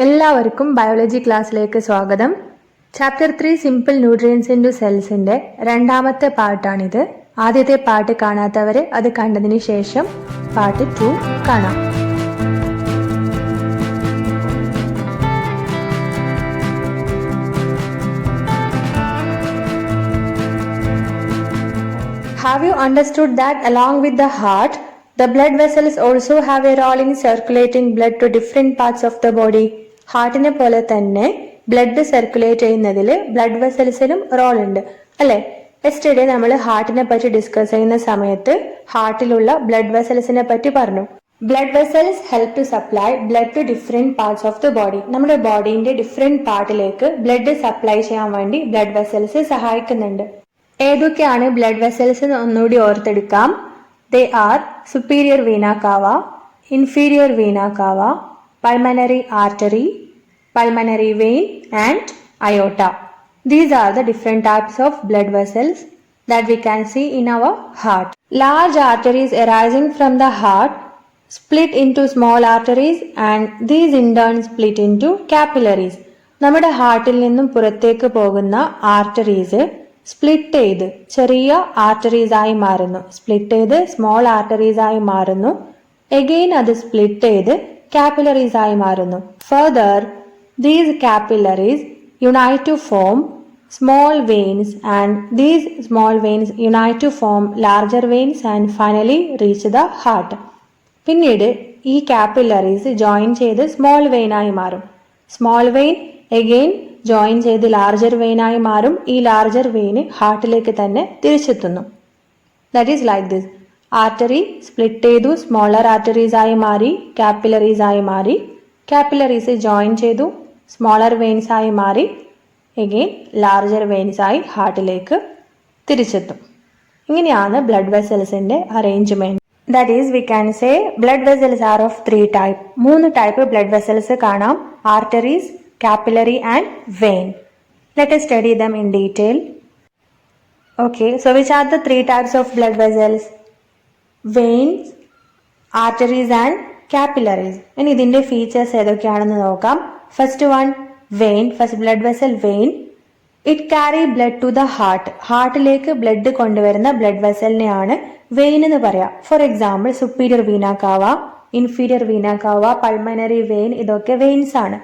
എല്ലാവർക്കും ബയോളജി ക്ലാസ്സിലേക്ക് സ്വാഗതം. Chapter 3 simple nutrients into സെൽസിന്റെ രണ്ടാമത്തെ പാർട്ടാണിത്. ആദ്യത്തെ പാർട്ട് കാണാത്തവര് അത് കണ്ടതിന് ശേഷം പാർട്ട് 2 കാണാം. Have you understood that along with the heart, the blood vessels also have a role in circulating blood to different parts of the body? ഹാർട്ടിനെ പോലെ തന്നെ ബ്ലഡ് സർക്കുലേറ്റ് ചെയ്യുന്നതിൽ ബ്ലഡ് വെസൽസിനും റോൾ ഉണ്ട് അല്ലെ. യെസ്റ്റർഡേ നമ്മൾ ഹാർട്ടിനെ പറ്റി ഡിസ്കസ് ചെയ്യുന്ന സമയത്ത് ഹാർട്ടിലുള്ള ബ്ലഡ് വെസൽസിനെ പറ്റി പറഞ്ഞു. Blood vessels help to supply blood to different parts of the body. നമ്മുടെ ബോഡീന്റെ ഡിഫറെന്റ് പാർട്ടിലേക്ക് ബ്ലഡ് സപ്ലൈ ചെയ്യാൻ വേണ്ടി ബ്ലഡ് വെസൽസ് സഹായിക്കുന്നുണ്ട്. ഏതൊക്കെയാണ് ബ്ലഡ് വെസൽസ് ഒന്നുകൂടി ഓർത്തെടുക്കാം. They are superior vena cava, inferior vena cava, pulmonary artery, pulmonary vein and aorta. These are the different types of blood vessels that we can see in our heart. Large arteries arising from the heart split into small arteries and these in turn split into capillaries. നമ്മുടെ ഹാർട്ടിൽ നിന്നും പുറത്തേക്ക് പോകുന്ന arteries split ചെയ്ത് ചെറിയ arteries ആയി മാറുന്നു. Split ചെയ്ത് small arteries ആയി മാറുന്നു. എഗെയിൻ അത് സ്പ്ലിറ്റ് ചെയ്ത് capillaries ആയി മാറുന്നു. Further, these capillaries unite to form small veins and these small veins unite to form larger veins and finally reach the heart. പിന്നീട് ഈ capillaries ജോയിൻ ചെയ്ത് സ്മോൾ വെയിൻ ആയി മാറും. സ്മോൾ വെയിൻ അഗെയിൻ ജോയിൻ ചെയ്ത് larger vein ആയി മാറും. ഈ larger vein ഹാർട്ടിലേക്ക് തന്നെ തിരിച്ചെത്തുന്നു. That is like this. Artery split ചെയ്തു, സ്മോളർ ആർട്ടറീസ് ആയി മാറി, കാപ്പിലറീസ് ആയി മാറി. കാപ്പിലറീസ് ജോയിൻ ചെയ്തു, സ്മോളർ വെയിൻസ് ആയി മാറി, എഗെയിൻ ലാർജർ വെയിൻസ് ആയി ഹാർട്ടിലേക്ക് തിരിച്ചെത്തും. ഇങ്ങനെയാണ് ബ്ലഡ് വെസൽസിന്റെ arrangement. That is we can say blood vessels are of 3 type. 3 type blood vessels കാണാം. Arteries, capillary and vein. Let us study them in detail. Okay, so which are the 3 types of blood vessels? Veins, arteries and capillaries. ഇനി ഇതിന്റെ features ഏതൊക്കെയാണെന്ന് നോക്കാം. First one, vein. First blood vessel vein. It carry blood to the heart. ഹാർട്ടിലേക്ക് blood കൊണ്ടുവരുന്ന blood വെസലിനെയാണ് vein എന്ന് പറയാം. For example superior vena cava, inferior vena cava, pulmonary vein, ഇതൊക്കെ വെയിൻസ് ആണ്.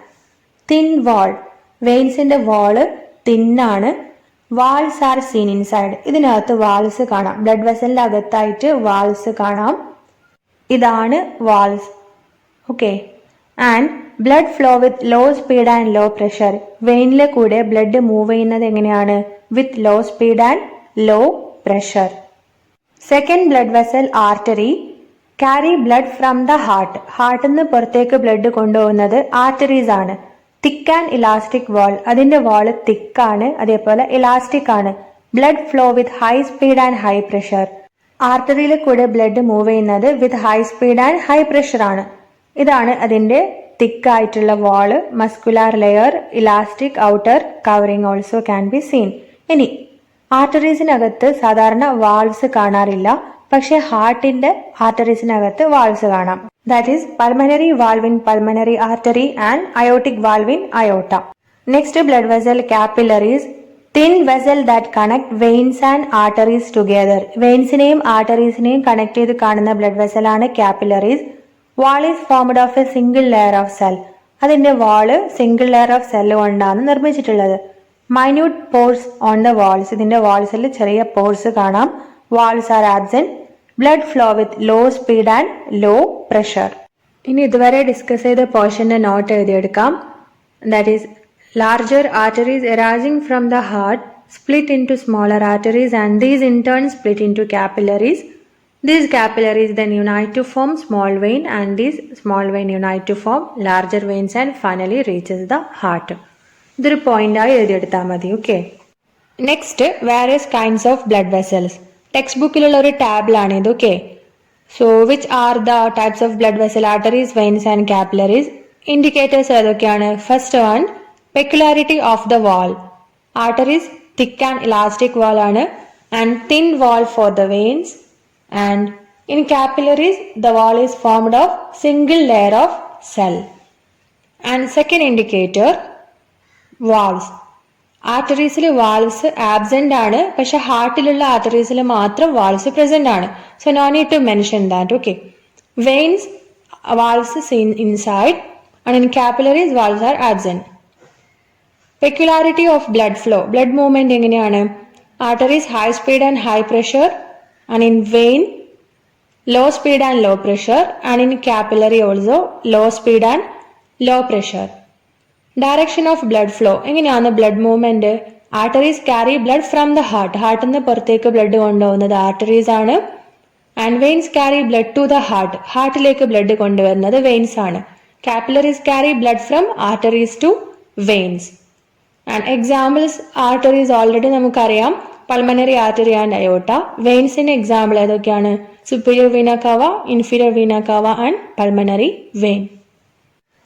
Thin wall. വെയിൻസിന്റെ വാള് തിന്നാണ്. Valves are seen inside. ഇതിനകത്ത് വാൾസ് കാണാം. ബ്ലഡ് വെസലിന്റെ അകത്തായിട്ട് വാൾസ് കാണാം. ഇതാണ് valves. Okay. And blood flow with low speed and low pressure. വെയിനിലെ കൂടെ ബ്ലഡ് മൂവ് ചെയ്യുന്നത് എങ്ങനെയാണ്? With low speed and low pressure. Second blood vessel artery carry blood from the heart. ഹാർട്ടിൽ നിന്ന് പുറത്തേക്ക് ബ്ലഡ് കൊണ്ടുപോകുന്നത് ആർട്ടറീസ് ആണ്. Thick and elastic wall. അതിന്റെ വാള് തിക്കാണ്, അതേപോലെ ഇലാസ്റ്റിക് ആണ്. Blood flow with high speed and high pressure. ആർട്ടറിയിലെ കൂടെ ബ്ലഡ് മൂവ് ചെയ്യുന്നത് with high speed and high pressure ആണ്. ഇതാണ് അതിന്റെ തിക്കായിട്ടുള്ള wall. Muscular layer, elastic outer covering also can be seen. ഇനി ആർട്ടറീസിനകത്ത് സാധാരണ വാൾസ് കാണാറില്ല, പക്ഷെ ഹാർട്ടിന്റെ ആർട്ടറീസിനകത്ത് വാൾസ് കാണാം. That is pulmonary valve in pulmonary artery and aortic valve in aorta. Next blood vessel capillaries. Thin vessel that connect veins and arteries together. വെയിൻസിനെയും ആർട്ടറീസിനെയും connect ചെയ്ത് കാണുന്ന ബ്ലഡ് വെസൽ ആണ് capillaries. Wall is formed of a single layer of cell. അതിന്റെ wall single layer of cell കൊണ്ടാണ് നിർമ്മിച്ചിട്ടുള്ളത്. Minute pores on the walls. ഇതിന്റെ വാൾസിൽ ചെറിയ പോർസ് കാണാം. Valves are absent. Blood flow with low speed and low pressure. ഇനി ഇതുവരെ discuss ചെയ്ത പോർഷന്റെ നോട്ട് എഴുതിയെടുക്കാം. That is larger arteries arising from the heart split into smaller arteries and these in turn split into capillaries. These capillaries then unite to form small vein and these small vein unite to form larger veins and finally reaches the heart. ഇതൊരു point ആയി എഴുതിയെടുത്താൽ മതി. Okay. Next various kinds of blood vessels. Text ബുക്കിലുള്ള ഒരു ടാബിലാണ് ഇത്. Okay. So which are the types of blood vessel? Arteries, veins and capillaries. Indicators ഏതൊക്കെയാണ്? First one, peculiarity of the wall. Arteries thick and elastic wall ആണ് and thin wall for the veins. And in capillaries, the wall is formed of single layer of cell. And second indicator valves. ആർട്ടറീസിൽ valves absent ആണ്, പക്ഷെ ഹാർട്ടിലുള്ള ആർട്ടറീസിൽ മാത്രം valves present ആണ്. So no need to mention that. Okay. Veins valves seen inside and in capillaries valves are absent. Peculiarity of blood flow. Blood movement എങ്ങനെയാണ്? Arteries high speed and high pressure and in vein low speed and low pressure, and in capillary also low speed and low pressure. Direction of blood flow. എങ്ങനെയാണ് blood movement? Arteries carry blood from the heart. ഹാർട്ടിൽ നിന്ന് പുറത്തേക്ക് blood കൊണ്ടുപോകുന്നത് arteries ആണ്. And veins carry blood to the heart. ഹാർട്ടിലേക്ക് blood കൊണ്ടുവരുന്നത് veins ആണ്. Capillaries carry blood from arteries to veins. And examples arteries already നമുക്കറിയാം. Pulmonary artery and aorta. വെയിൻസിന്റെ എക്സാമ്പിൾ ഏതൊക്കെയാണ്? superior vena cava, inferior vena cava and pulmonary vein.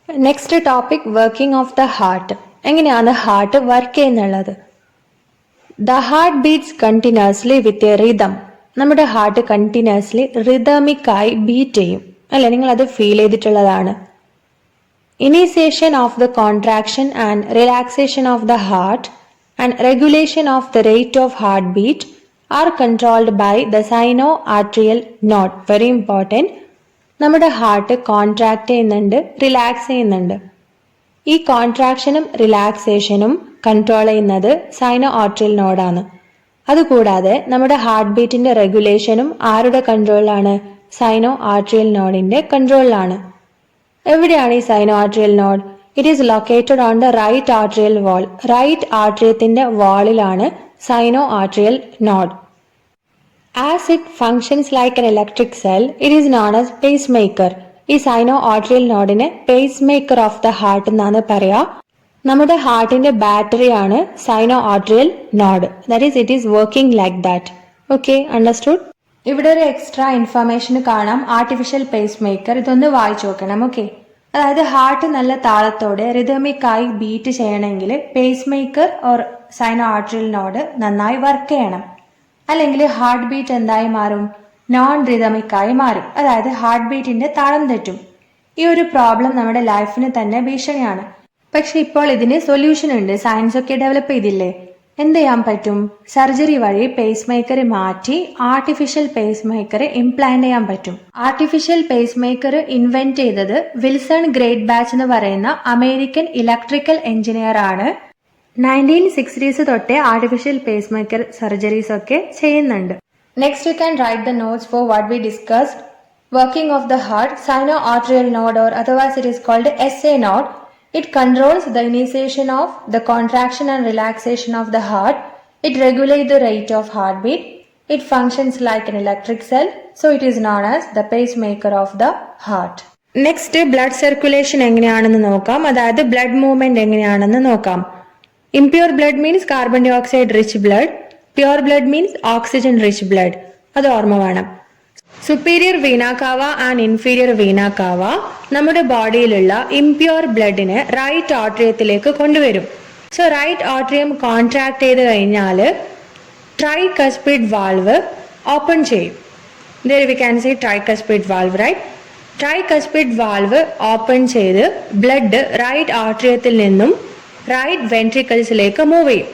Next topic, working of the heart. എങ്ങനെയാണ് heart work ചെയ്യുന്നുള്ളത്? The heart beats continuously with a rhythm. നമ്മുടെ heart continuously rhythmic ആയി beat ചെയ്യും അല്ലെ? നിങ്ങൾ അത് ഫീൽ ചെയ്തിട്ടുള്ളതാണ്. Initiation of the contraction and relaxation of the heart and regulation of the rate of heartbeat are controlled by the sino-arterial node. Very important. നമ്മുടെ heart contract ചെയ്യുന്നുണ്ട്, relax ചെയ്യുന്നുണ്ട്. ഈ കോൺട്രാക്ഷനും റിലാക്സേഷനും കൺട്രോൾ ചെയ്യുന്നത് സൈനോ ആർട്രിയൽ നോഡാണ്. അതുകൂടാതെ നമ്മുടെ ഹാർട്ട് ബീറ്റിന്റെ റെഗുലേഷനും ആരുടെ കൺട്രോളിലാണ്? സൈനോ ആർട്രിയൽ നോഡിന്റെ കൺട്രോളിലാണ്. എവിടെയാണ് ഈ sino atrial node? It is located on the right atrial wall. Right ആർട്രിയത്തിന്റെ വാളിലാണ് sino atrial node. As it functions like an electric cell, it is known as pacemaker. ഈ സൈനോ ആർട്രിയൽ നോഡിനെ pacemaker of the heart എന്നാണ് പറയാ. നമ്മുടെ ഹാർട്ടിന്റെ battery ആണ് sino atrial node. That is it is working like that. Okay, understood? ഇവിടെ ഒരു extra information കാണാം, ആർട്ടിഫിഷ്യൽ പേസ്മേക്കർ. ഇതൊന്ന് വായിച്ചു നോക്കണം. ഓക്കെ, അതായത് ഹാർട്ട് നല്ല താളത്തോടെ റിതമിക് ആയി ബീറ്റ് ചെയ്യണമെങ്കിൽ pacemaker or sino atrial node നന്നായി വർക്ക് ചെയ്യണം. അല്ലെങ്കിൽ ഹാർട്ട് ബീറ്റ് എന്തായി മാറും? നോൺ റിതമിക് ആയി മാറും. അതായത് ഹാർട്ട് ബീറ്റിന്റെ താളം തെറ്റും. ഈ ഒരു പ്രോബ്ലം നമ്മുടെ ലൈഫിന് തന്നെ ഭീഷണിയാണ്. പക്ഷെ ഇപ്പോൾ ഇതിന് സൊല്യൂഷൻ ഉണ്ട്. സയൻസ് ഒക്കെ ഡെവലപ്പ് ചെയ്തില്ലേ? എന്ത് ചെയ്യാൻ പറ്റും? സർജറി വഴി പേസ് മേക്കർ മാറ്റി ആർട്ടിഫിഷ്യൽ പേസ് മേക്കർ ഇംപ്ലാന്റ് ചെയ്യാൻ പറ്റും. ആർട്ടിഫിഷ്യൽ പേസ് മേക്കർ ഇൻവെന്റ് ചെയ്തത് വിൽസൺ ഗ്രേറ്റ് ബാച്ച് എന്ന് പറയുന്ന അമേരിക്കൻ ഇലക്ട്രിക്കൽ എഞ്ചിനീയർ ആണ്. 1960s തൊട്ടേ ആർട്ടിഫിഷ്യൽ പേസ് മേക്കർ സർജറീസ് ഒക്കെ ചെയ്യുന്നുണ്ട്. Next you can write the notes for what we discussed. Working of the heart, sino atrial node or otherwise it is called SA node. It controls the initiation of the contraction and relaxation of the heart. It regulates the rate of heartbeat. It functions like an electric cell, so it is known as the pacemaker of the heart. Next blood circulation എങ്ങനെയാണെന്ന് നോക്കാം. അതായത് blood movement എങ്ങനെയാണെന്ന് നോക്കാം. Impure blood means carbon dioxide rich blood. Pure blood means oxygen rich blood. അത് ഓർമ്മ വേണം. Superior vena cava and inferior vena cava നമ്മുടെ ബോഡിയിലുള്ള ഇംപ്യൂർ ബ്ലഡിനെ റൈറ്റ് ആർട്ടറിയത്തിലേക്ക് കൊണ്ടുവരും. സോ റൈറ്റ് ആർട്ടറിയം കോൺട്രാക്ട് ചെയ്ത് കഴിഞ്ഞാൽ ട്രൈകസ്പിഡ് വാൾവ് ഓപ്പൺ ചെയ്യും. There we can see tricuspid valve, right? Tricuspid valve open ചെയ്ത് ബ്ലഡ് റൈറ്റ് ആർട്ടറിയത്തിൽ നിന്നും റൈറ്റ് വെൻട്രിക്കിൾസിലേക്ക് മൂവ് ചെയ്യും.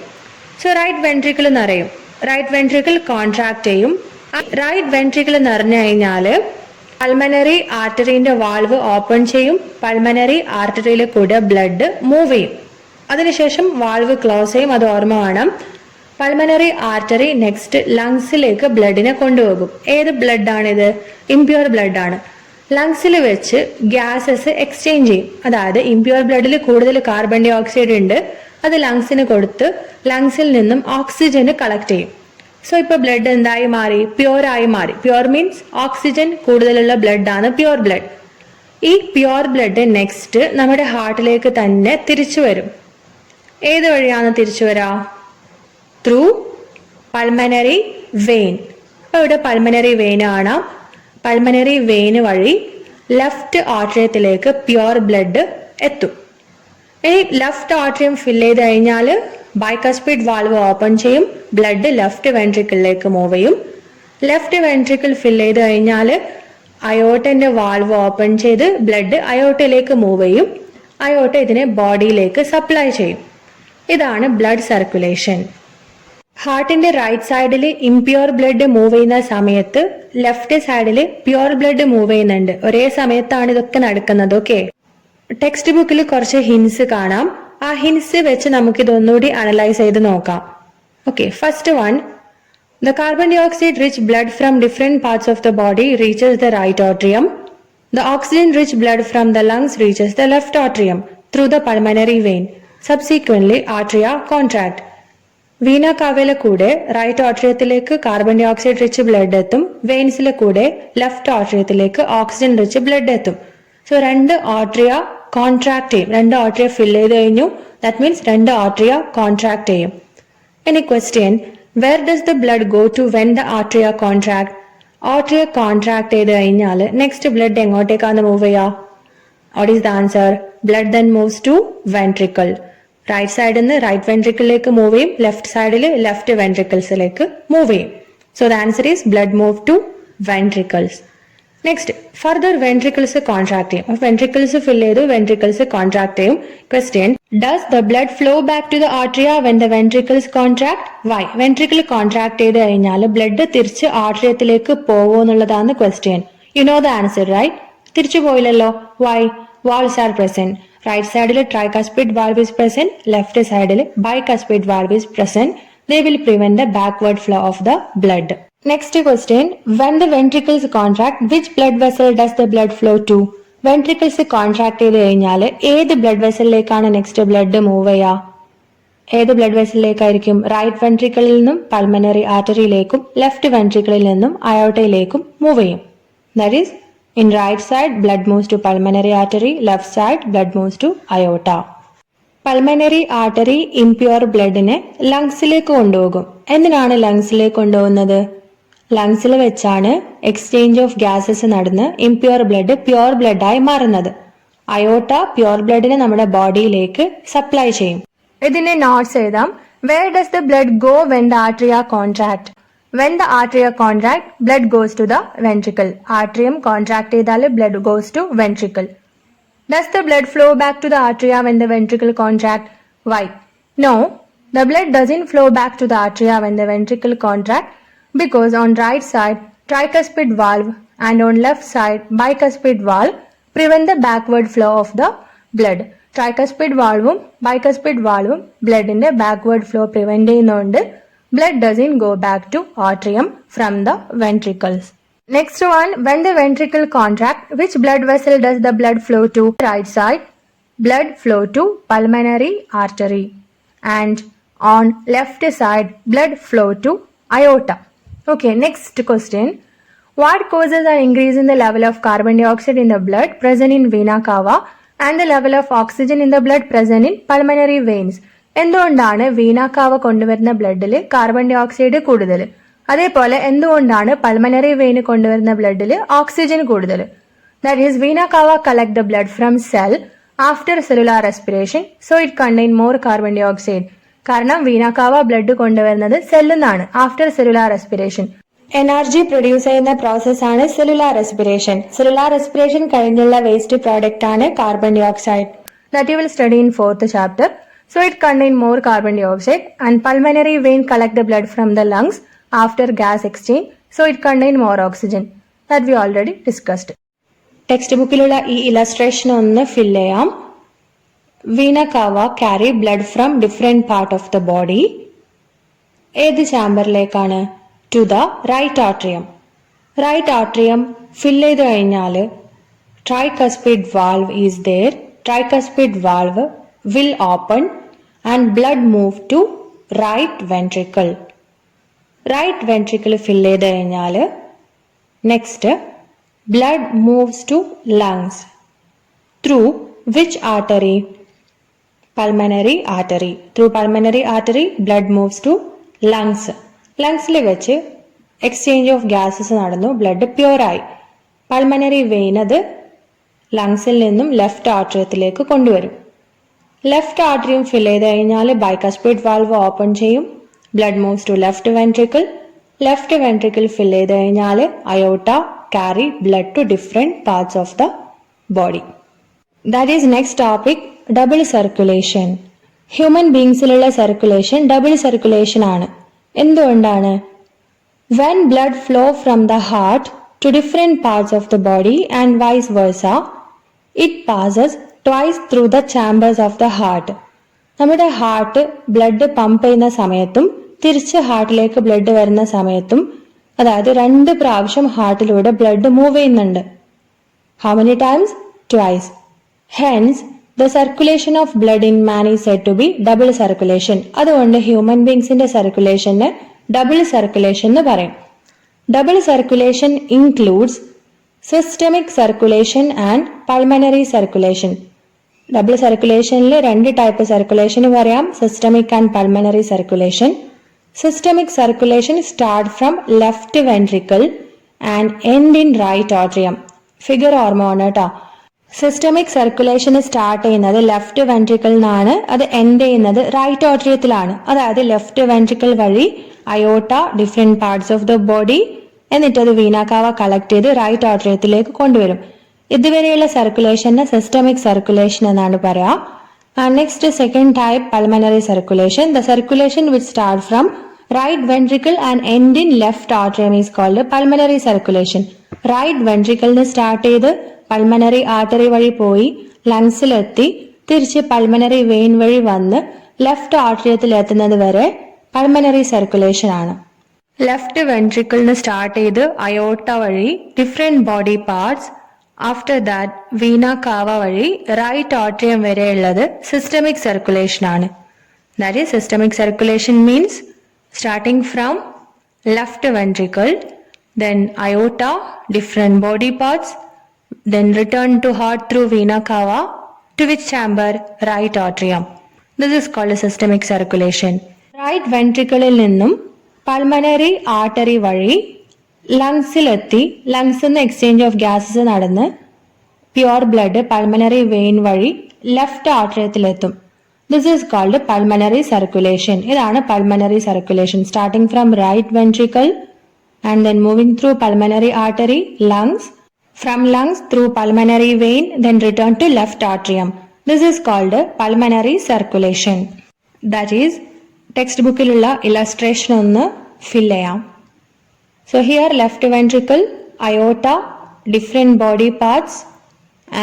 സോ റൈറ്റ് വെൻട്രിക്കിൾ നിറയും. റൈറ്റ് വെൻട്രിക്കിൾ കോൺട്രാക്ട് ചെയ്യും. റൈറ്റ് വെൻട്രിക്കിൾ നിറഞ്ഞു കഴിഞ്ഞാൽ പൾമനറി ആർട്ടറിന്റെ വാൾവ് ഓപ്പൺ ചെയ്യും. പൾമനറി ആർട്ടറിയിൽ കൂടെ ബ്ലഡ് മൂവ് ചെയ്യും. അതിനുശേഷം വാൾവ് ക്ലോസ് ചെയ്യും. അത് ഓർമ്മ വേണം. പൾമനറി ആർട്ടറി നെക്സ്റ്റ് ലങ്സിലേക്ക് ബ്ലഡിനെ കൊണ്ടുപോകും. ഏത് ബ്ലഡ് ആണിത്? ഇംപ്യൂർ ബ്ലഡ് ആണ്. ലങ്സിൽ വെച്ച് ഗ്യാസസ് എക്സ്ചേഞ്ച് ചെയ്യും. അതായത് ഇംപ്യൂർ ബ്ലഡിൽ കൂടുതൽ കാർബൺ ഡൈ ഓക്സൈഡ് ഉണ്ട്. അത് ലങ്സിന് കൊടുത്ത് ലങ്സിൽ നിന്നും ഓക്സിജന് കളക്ട് ചെയ്യും. സോ ഇപ്പൊ ബ്ലഡ് എന്തായി മാറി? പ്യൂർ ആയി മാറി. പ്യൂർ മീൻസ് ഓക്സിജൻ കൂടുതലുള്ള ബ്ലഡ് ആണ് പ്യൂർ ബ്ലഡ്. ഈ പ്യൂർ ബ്ലഡ് നെക്സ്റ്റ് നമ്മുടെ ഹാർട്ടിലേക്ക് തന്നെ തിരിച്ചു വരും. ഏത് വഴിയാണ് തിരിച്ചു വരാ? Through pulmonary vein. അപ്പൊ ഇവിടെ പൾമനറി വെയിൻ ആണ്. പൾമനറി വെയിന് വഴി ലെഫ്റ്റ് ആർട്ടറിയത്തിലേക്ക് പ്യൂർ ബ്ലഡ് എത്തും. ഇനി ലെഫ്റ്റ് ആർട്ടറിയം ഫില്ല് ചെയ്ത് കഴിഞ്ഞാൽ ബൈകസ്പിഡ് വാൾവ് ഓപ്പൺ ചെയ്യും. ബ്ലഡ് ലെഫ്റ്റ് വെൻട്രിക്കിളിലേക്ക് മൂവ് ചെയ്യും. ലെഫ്റ്റ് വെൻട്രിക്കിൾ ഫില്ല് ചെയ്ത് കഴിഞ്ഞാൽ അയോട്ടന്റെ വാൾവ് ഓപ്പൺ ചെയ്ത് ബ്ലഡ് അയോട്ടയിലേക്ക് മൂവ് ചെയ്യും. അയോട്ട ഇതിനെ ബോഡിയിലേക്ക് സപ്ലൈ ചെയ്യും. ഇതാണ് ബ്ലഡ് സർക്കുലേഷൻ. ഹാർട്ടിന്റെ റൈറ്റ് സൈഡിൽ ഇംപ്യൂർ ബ്ലഡ് മൂവ് ചെയ്യുന്ന സമയത്ത് ലെഫ്റ്റ് സൈഡിൽ പ്യൂർ ബ്ലഡ് മൂവ് ചെയ്യുന്നുണ്ട്. ഒരേ സമയത്താണ് ഇതൊക്കെ നടക്കുന്നത്. ഓക്കെ, ടെക്സ്റ്റ് ബുക്കിൽ കുറച്ച് ഹിൻസ് കാണാം. ആ ഹിൻസ് വെച്ച് നമുക്ക് ഇതൊന്നുകൂടി അനലൈസ് ചെയ്ത് നോക്കാം. Okay, first one, the carbon dioxide rich blood from different parts of the body reaches the right atrium. The oxygen rich blood from the lungs reaches the left atrium through the pulmonary vein. Subsequently, atria contract. Vena കാവയിലെ കൂടെ right ആട്രിയത്തിലേക്ക് carbon dioxide rich blood എത്തും. വെയിൻസിലെ കൂടെ left ആട്രിയത്തിലേക്ക് oxygen rich blood എത്തും. So രണ്ട് atria contract ചെയ്യും. രണ്ട് ആട്രിയ ഫിൽ ചെയ്ത് കഴിഞ്ഞു. ദാറ്റ് മീൻസ് രണ്ട് ആട്രിയ കോൺട്രാക്ട് ചെയ്യും. ഇനി question, where does the blood go to when the atria contract? Atria contract ചെയ്ത് കഴിഞ്ഞാൽ നെക്സ്റ്റ് ബ്ലഡ് എങ്ങോട്ടേക്കാണ് മൂവ് ചെയ്യുക? What is the answer? Blood then moves to ventricle. Right സൈഡിൽ നിന്ന് റൈറ്റ് വെൻട്രിക്കിളിലേക്ക് move ചെയ്യും, ലെഫ്റ്റ് സൈഡിൽ ലെഫ്റ്റ് വെൻട്രിക്കിൾസിലേക്ക് മൂവ് ചെയ്യും. So the answer is blood move to ventricles. Next, further ventricles contract ചെയ്യും. വെൻട്രിക്കിൾസ് ഫിൽ ചെയ്തു, വെൻട്രിക്കിൾസ് കോൺട്രാക്ട് ചെയ്യും. Question, does the blood flow back to the atria when the ventricles contract? Why? Ventricle contract ചെയ്ത് കഴിഞ്ഞാൽ blood തിരിച്ച് ആട്രിയത്തിലേക്ക് പോവോ എന്നുള്ളതാണ് question. You know the answer, right? തിരിച്ചു പോയില്ലല്ലോ. Why? Valves R present. Right സൈഡിൽ tricuspid valve is present, left സൈഡിൽ bicuspid valve is present. They will prevent the backward flow of the blood. Next question, when the ventricles contract, which blood vessel does the blood flow to? Ventricles contract ചെയ്ത് കഴിഞ്ഞാൽ ഏത് blood വെസലിലേക്കാണ് next blood move ചെയ്യുക? ഏത് blood വെസലിലേക്കായിരിക്കും? Right വെൻട്രിക്കിളിൽ നിന്നും pulmonary ആർട്ടറിയിലേക്കും left വെൻട്രിക്കിളിൽ നിന്നും അയോട്ടയിലേക്കും move ചെയ്യും. That is, in right side blood moves to pulmonary artery, left side blood moves to aorta. Pulmonary artery impure ബ്ലഡിനെ ലങ്സിലേക്ക് കൊണ്ടുപോകും. എന്തിനാണ് ലങ്സിലേക്ക് കൊണ്ടുപോകുന്നത്? ലങ്സിൽ വെച്ചാണ് എക്സ്ചേഞ്ച് ഓഫ് ഗ്യാസസ് നടന്ന് ഇംപ്യൂർ ബ്ലഡ് പ്യൂർ ബ്ലഡായി മാറുന്നത്. അയോട്ട പ്യൂർ ബ്ലഡിനെ നമ്മുടെ ബോഡിയിലേക്ക് സപ്ലൈ ചെയ്യും. ഇതിന്റെ നോട്ട്സ് എഴുതാം. Where does the blood go when the atria contract? When the atria contract, blood goes to the ventricle. Atrium contract ചെയ്താൽ blood goes to ventricle. Does the blood flow back to the atria when the ventricle contract? Why? No, the blood doesn't flow back to the atria when the ventricle contract because on right side tricuspid valve and on left side bicuspid valve prevent the backward flow of the blood. Tricuspid valve bicuspid valve blood in the backward flow prevent ചെയ്യുന്നുണ്ട്. Blood doesn't go back to atrium from the ventricles. Next one, when the ventricle contract, which blood vessel does the blood flow to? Right side, blood flow to pulmonary artery, and on left side, blood flow to aorta. Okay, next question. What causes an increase in the level of carbon dioxide in the blood present in vena cava and the level of oxygen in the blood present in pulmonary veins? എന്തുകൊണ്ടാണ് വീന കാവ കൊണ്ടുവരുന്ന ബ്ലഡിൽ carbon dye oxide കൂടുതൽ? അതേപോലെ എന്തുകൊണ്ടാണ് pulmonary Wayne കൊണ്ടുവരുന്ന ബ്ലഡിൽ oxygen കൂടുതൽ? That is, vena cava collect the blood from cell after cellular respiration, so it contain more carbon dioxide. കാരണം വീന കാവ ബ്ലഡ് കൊണ്ടുവരുന്നത് സെല്ലിൽ നിന്നാണ് after cellular respiration. Energy produce ചെയ്യുന്ന പ്രോസസ് ആണ് സെല്ലുലാർ റെസ്പിറേഷൻ. സെല്ലുലാർ റെസ്പിറേഷൻ കഴിഞ്ഞുള്ള waste product ആണ് carbon dioxide. That you will study in 4th chapter. So it contains more carbon dioxide, and pulmonary vein collect the blood from the lungs after gas exchange. So it contains more oxygen. That we already discussed. Text ബുക്കിലുള്ള ഈ illustration ഒന്ന് fill ചെയ്യാം. Vena cava carry blood from different part of the body. ഏത് ചാമ്പറിലേക്കാണ്? To the right atrium. Right atrium fill ചെയ്ത് കഴിഞ്ഞാൽ tricuspid valve is there. Tricuspid valve will open and blood move to right ventricle. Right ventricle fill ചെയ്ത് കഴിഞ്ഞാൽ next blood moves to lungs through which artery? Pulmonary artery. Through pulmonary artery blood moves to lungs. ലങ്സിൽ വെച്ച് exchange of gases നടന്നു, blood pure ആയി. Pulmonary vein അത് ലങ്സിൽ നിന്നും left ആർട്ടറിയത്തിലേക്ക് കൊണ്ടുവരും. Left ആർട്ടറിയും fill ചെയ്ത് കഴിഞ്ഞാൽ ബൈകസ്പിഡ് വാൾവ് ഓപ്പൺ ചെയ്യും, blood moves to left ventricle. Left ventricle fill ചെയ്ത് കഴിഞ്ഞാൽ aorta carry blood to different parts of the body. That is next topic. Double circulation. Human ബീങ്സിലുള്ള circulation double circulation ആണ്. എന്തുകൊണ്ടാണ്? When blood flow from the heart to different parts of the body and vice versa, it passes twice through the chambers of the heart. നമ്മുടെ heart blood pump ചെയ്യുന്ന സമയത്തും തിരിച്ച് ഹാർട്ടിലേക്ക് blood വരുന്ന സമയത്തും, അതായത് 2 പ്രാവശ്യം ഹാർട്ടിലൂടെ ബ്ലഡ് മൂവ് ചെയ്യുന്നുണ്ട്. How many times? Twice. Hence, the circulation of blood in man is said to be double circulation. അതുകൊണ്ട് ഹ്യൂമൻ ബീങ്സിന്റെ സർക്കുലേഷന് ഡബിൾ സർക്കുലേഷൻ എന്ന് പറയും. Double circulation includes systemic circulation and pulmonary circulation. Double സർക്കുലേഷനിൽ 2 type circulation പറയാം, systemic and pulmonary circulation. Systemic circulation start from left ventricle and end in right atrium. Figure ഓർമ്മ ആണ് കേട്ടോ. സിസ്റ്റമിക് സർക്കുലേഷൻ സ്റ്റാർട്ട് ചെയ്യുന്നത് left ventricle നിന്നാണ്, അത് end ചെയ്യുന്നത് right ആട്രിയത്തിലാണ്. അതായത് ലെഫ്റ്റ് വെൻട്രിക്കിൾ വഴി aorta, different parts of the body, എന്നിട്ട് അത് വീന കാവ കളക്ട് ചെയ്ത് റൈറ്റ് ആട്രിയത്തിലേക്ക് കൊണ്ടുവരും. ഇതുവരെയുള്ള സർക്കുലേഷന് സിസ്റ്റമിക് സർക്കുലേഷൻ എന്നാണ് പറയാ. Next second type pulmonary circulation. The circulation which start from right ventricle and end in left atrium is called pulmonary circulation. Right വെൻട്രിക്കിളിന് സ്റ്റാർട്ട് ചെയ്ത് പൾമനറി ആർട്ടറി വഴി പോയി ലങ്സിലെത്തി തിരിച്ച് പൾമനറി വെയിൻ വഴി വന്ന് ലെഫ്റ്റ് ആട്രിയത്തിൽ എത്തുന്നത് വരെ പൾമനറി സർക്കുലേഷൻ ആണ്. ലെഫ്റ്റ് വെൻട്രിക്കിളിന് സ്റ്റാർട്ട് ചെയ്ത് അയോട്ട വഴി different body parts, after that vena cava വഴി റൈറ്റ് ആട്രിയം വരെ ഉള്ളത് സിസ്റ്റമിക് സർക്കുലേഷൻ ആണ്. That is systemic circulation means starting from left ventricle, then aorta, different body parts, then return to heart through vena cava, to which chamber? Right atrium. This is called a systemic circulation. Right ventricle നിന്നും pulmonary artery വഴി ലങ്സിലെത്തി ലങ്സിൽ നിന്ന് exchange of gases നടന്ന് pure blood pulmonary vein വഴി left ആട്രിയത്തിലെത്തും. This is called pulmonary circulation. ഇതാണ് pulmonary circulation, starting from right ventricle and then moving through pulmonary artery, lungs, from lungs through pulmonary vein, then return to left atrium. This is called pulmonary circulation. That is, textbook ilulla illustration onnu fill cheyam. So here left ventricle, aorta, different body parts,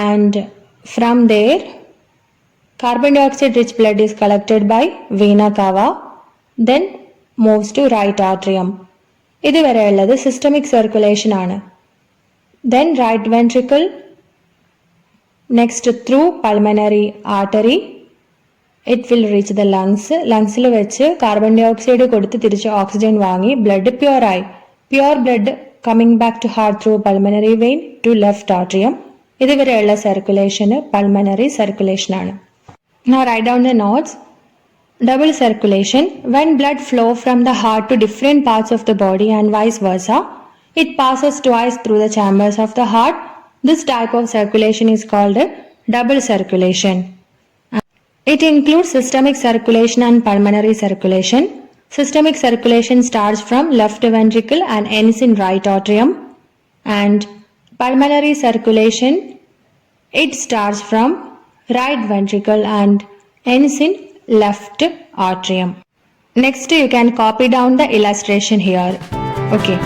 and from there carbon dioxide rich blood is collected by vena cava, then moves to right atrium. ഇതുവരെയുള്ളത് systemic circulation ആണ്. Then right ventricle, next through pulmonary artery, it will reach the lungs. ലങ്സിൽ വെച്ച് carbon dioxide കൊടുത്ത് തിരിച്ച് oxygen വാങ്ങി blood പ്യുവറായി. Pure blood coming back to heart through pulmonary vein to left atrium. ഇതുവരെയുള്ള സർക്കുലേഷന് pulmonary circulation ആണ്. Now write down the notes. Double circulation, when blood flow from the heart to different parts of the body and vice versa, it passes twice through the chambers of the heart. This type of circulation is called double circulation. It includes systemic circulation and pulmonary circulation. Systemic circulation starts from left ventricle and ends in right atrium, and pulmonary circulation, it starts from right ventricle and ends in left atrium. Next, you can copy down the illustration here. Okay.